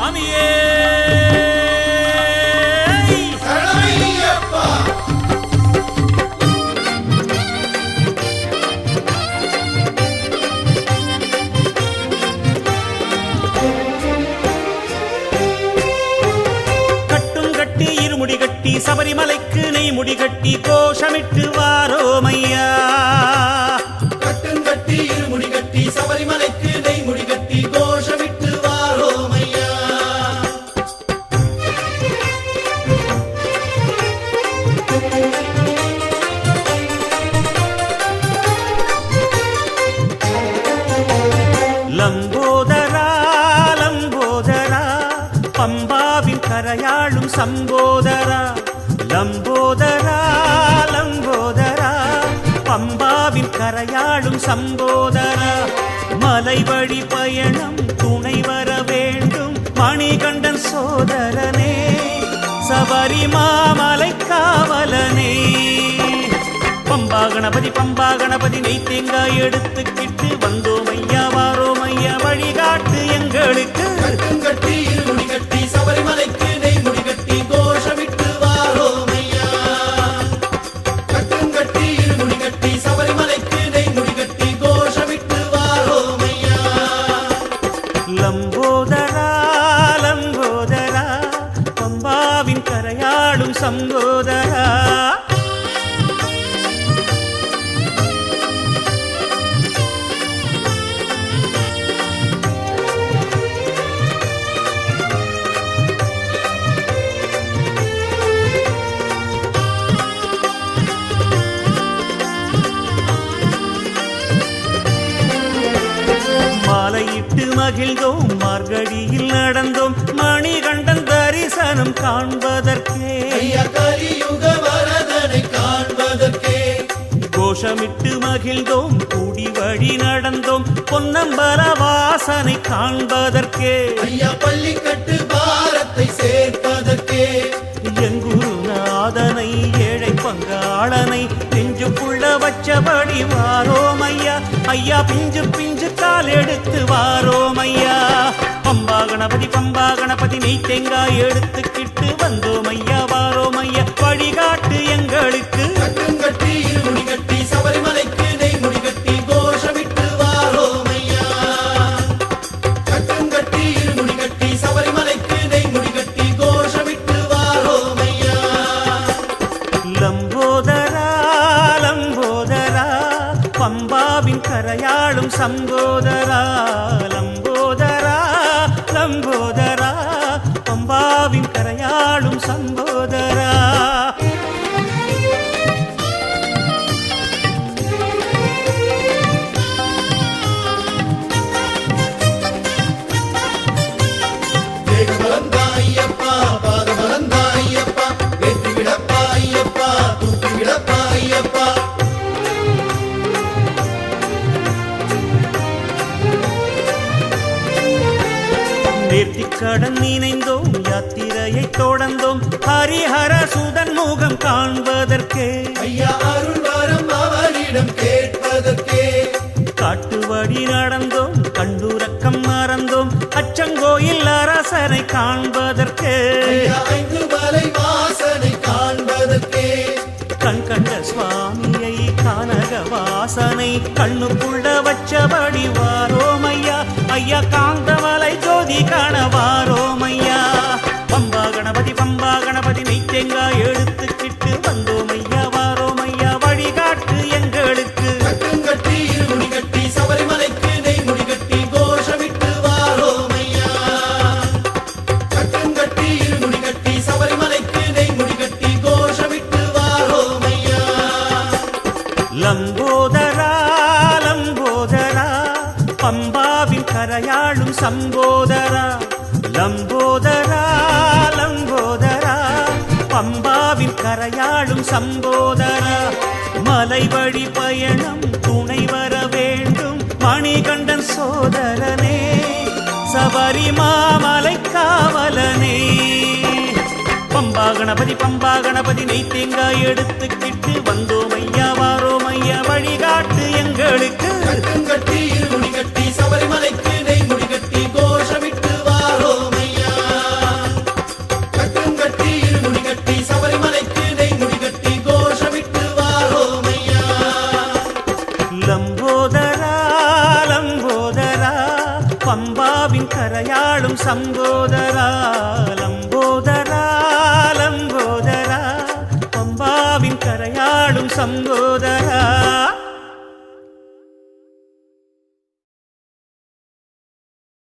சுவாமியே கட்டி சபரிமலைக்கு நெய் முடிகட்டி கோஷமிட்டு வாரோமையா. கட்டுங்கட்டி இருமுடி கட்டி சபரிமலைக்கு நெய் முடிகட்டி கோஷமிட்டு வாரோமையா. லம்போதரா லம்போதரா பம்பாவின் கரையாளும் சம்போதரா. லம்போதரா லம்போதரா பம்பாவின் கரையாளும் சம்போதரா. மலைவழி பயணம் துணை வர வேண்டும் மணிகண்டன் சோதரனே சபரி மாமலை காவலனே. பம்பா கணபதி நெய் தேங்காய் எடுத்துக்கிட்டு வந்தோம் ஐயா வாரோம் ஐயா வழிகாட்டு எங்களுக்கு. கட்டுங்கட்டி இருமுடி கட்டி சபரிமலைக்கு நெய் முடிகட்டி கோஷமிட்டு வாரோமையா. கட்டுங்கட்டி இருமுடி கட்டி சபரிமலைக்கு நெய் முடிகட்டி கோஷமிட்டு வாரோமையா. லம்போதரா லம்போதரா பம்பாவின் கரையாளும் சம்போதரா. மாலையிட்டு மகிழ்ந்தோம் மார்கழியில் நடந்தோம் மணிகண்டன் தரிசனம் காண்பதற்கே. கலியுக வரதனை காண்பதற்கே. கோஷமிட்டு மகிழ்ந்தோம் கூடி வழி நடந்தோம் பொன்னம்பல வாசனை காண்பதற்கே. ஐயா பள்ளிக்கட்டு பாரத்தை சேர்ப்பதற்கே. எங்குருநாதனை ஏழை பங்காளனை நெஞ்சுக்குள்ள வச்சபடி வாரோம் ஐயா. ஐயா பிஞ்சு பிஞ்சு கால் எடுத்து வாரோம் ஐயா. பம்பா கணபதி நெய் தேங்காய் எடுத்துக்கிட்டு வந்தோம் ஐயா வாரோம் ஐயா வழிகாட்டு எங்களுக்கு. கட்டுங்கட்டி இருமுடி கட்டி சபரிமலைக்கு நெய் முடிகட்டி கோஷமிட்டு வாரோமையா. கட்டுங்கட்டி இருமுடி கட்டி சபரிமலைக்கு நெய் முடிகட்டி கோஷமிட்டு வாரோமையா. லம்போதரா லம்போதரா பம்பாவின் கரையாளும் சம்போதரா. லம்போதரா லம்போதரா பம்பாவின் கரையாளும் சம்போதரா. ஐயப்பா பாதமலந்தா ஐயப்பா வெற்றி விடப்பா ஐயப்பா தூக்கி விடப்பா ஐயப்பா. நேர்த்திக்கடன் நினைந்தோம் யாத்திரையை தொடர்ந்தோம் ஹரிஹர சுதன் முகம் காண்பதற்கே. ஐயா அருள் வரம் அவரிடம் கேட்பதற்கே. காட்டுவழி நடந்தோம் கண்டுரக்கம் மறந்தோம் அச்சங்கோயில் அரசனை காண்பதற்கே. ஐந்து மலை வாசனை காண்பதற்கே. கண் கண்ட சுவாமியை கானக வாசனை கண்ணுக்குள்ள வச்சபடி வாரோம் ஐயா. ஐயா காந்தமலை ஜோதி காண வாரோம் ஐயா. பம்பா கணபதி நெய் தேங்காய் எடுத்துக்கிட்டு வந்தோம் ஐயா வாரோம் ஐயா வழிகாட்டு எங்களுக்கு. கட்டுங்கட்டி இருமுடி கட்டி சபரிமலைக்கு நெய் முடிகட்டி கோஷமிட்டு வாரோமையா. கட்டுங்கட்டி இருமுடி கட்டி சபரிமலைக்கு நெய் முடிகட்டி கோஷமிட்டு வாரோமையா. லம்போதரா லம்போதரா பம்பாவின் கரையாளும் சம்போதரா. லம்போதரா லம்போதரா பம்பாவின் கரையாளும் சம்போதரா. மலைவழி பயணம் துணை வர வேண்டும் மணிகண்டன் சோதரனே சபரி மாமலை காவலனே. பம்பா கணபதி நெய் தேங்காய் எடுத்துக்கிட்டு வந்தோம் ஐயா வாரோம் ஐயா வழிகாட்டு எங்களுக்கு. கட்டுங்கட்டி இருமுடி கட்டி சபரிமலைக்கு நெய் முடிகட்டி கோஷமிட்டு வாரோமையா. பம்பாவின் கரையாளும் சம்போதரா லம்போதரா லம்போதரா பம்பாவின் கரையாளும் சம்போதரா